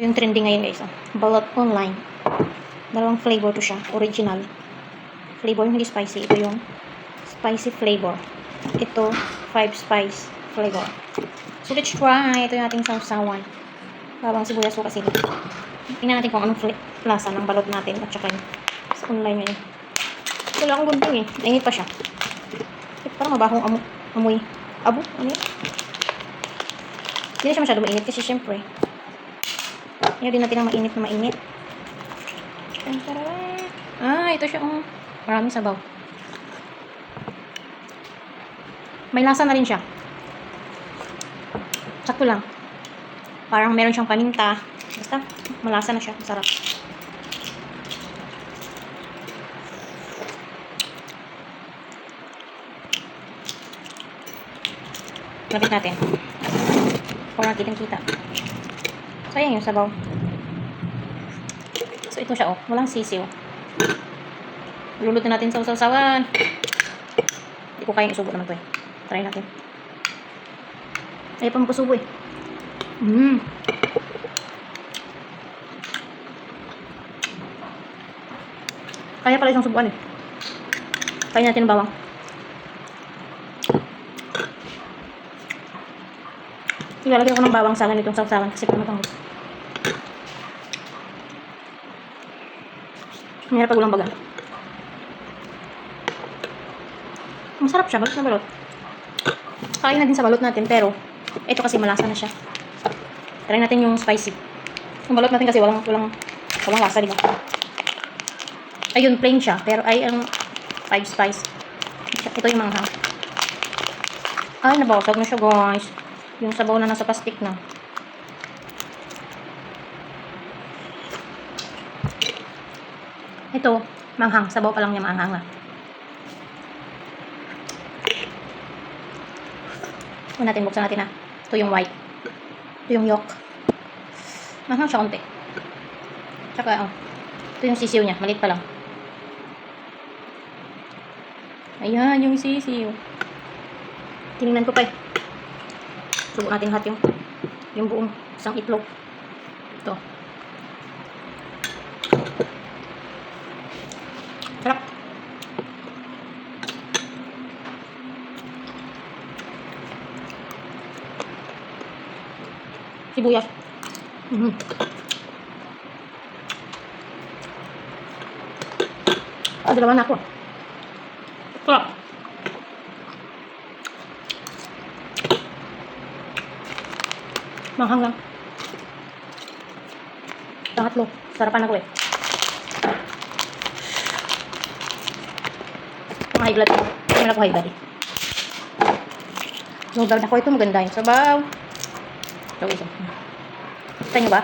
Yung trending ngayon guys, balot online. Dalawang flavor to siya, original. Flavor hindi spicy, ito yung spicy flavor. Ito, 5 spice flavor. So let's try, ito yung ating sausawan. Bawang sibuyas, suka, sili. Tingnan natin kung anong lasa ng balot natin at saka sa online ngayon. Wala akong gunting eh, nainit pa siya. Parang mabahong amoy. Abo, ano yun? Hindi na siya masyado mainit kasi syempre ayaw din natin ang mainit na mainit. Ito siya. Maraming sabaw. May lasa na rin siya. Sakto lang. Parang meron siyang paminta. Basta, malasa na siya. Masarap. Lapit natin. Kung nakitang-kita. So, ayan yung sabaw. So, ito siya, walang sisiw. Lulutin natin sa usaw-sawan. Hindi ko kayang isubo naman to eh. Try natin. Ayaw pa magpasubo eh. Kaya pala isang subuan eh. Kaya natin ang bawang. Ilalagay ko ng bawang sa ganitong sausawan kasi parang matangos. Mayroon pa gulang baga. Masarap siya, balot na balot. Kain na din sa balot natin, pero ito kasi malasa na siya. Try natin yung spicy. Yung balot natin kasi walang lasa, diba? Ayun, plain siya, pero ay ang 5 spice. Ito yung manghang. Ay, nabawasag na siya, guys. Yung sabaw na nasa plastic na. Ito, manghang. Sabaw pa lang niya, manghang na. Huwag natin, buksan natin na. Ito yung white. Ito yung yolk. Manghang siya konti. Tsaka, ito yung sisiw niya. Maliit pa lang. Ayan, yung sisiw. Tinignan ko pa eh. Subo natin lahat yung buong isang itlog. Ito. Sarap. Sibuyas. Dalawa na ako. Sarap. Manghang lang. Pangatlo. Sarapan ako eh. Mga high blood. Hindi ako high blood eh. Low blood ako. Ito maganda yung sabaw. Ito isa. Kita nyo ba?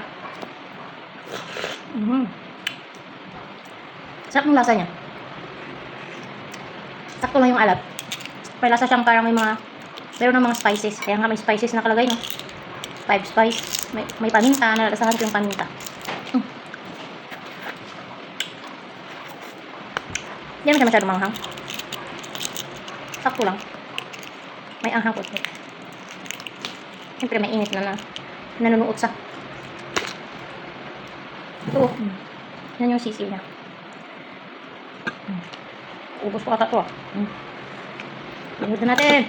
Sarap ng lasa niya. Sakto lang yung alat. May lasa siyang parang meron ng mga spices. Kaya nga may spices nakalagay no. 5 spice. May paminta. Nalalasahan ko yung paminta. Hindi naman siya masyadong manghang. Sakto lang. May anghang ko. Siyempre may init na nanunuot sa. Ito. Yan yung sisiw niya. Ubos ko ata ito. Tunod na natin.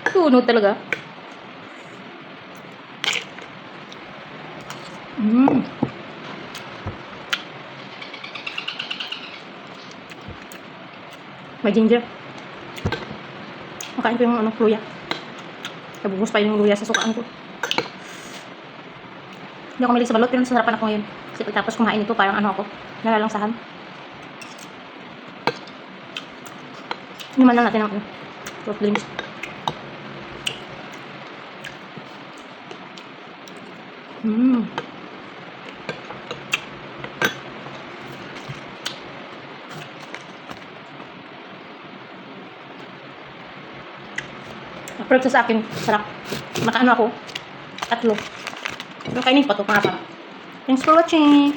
Tunod talaga. May ginger. Makain ko yung luya. Nabubos pa yung luya sa sukaan ko. Hindi ako mahilig sa balot, pero nasasarapan ako ngayon. Kasi pagtapos kumain ito, parang ako, nalalangsahan. Inuman lang natin ang fruit drinks. Approve sa akin, sarap. Makaano ako, 3. Pero kainin pa ito, pangatang. Thanks for watching.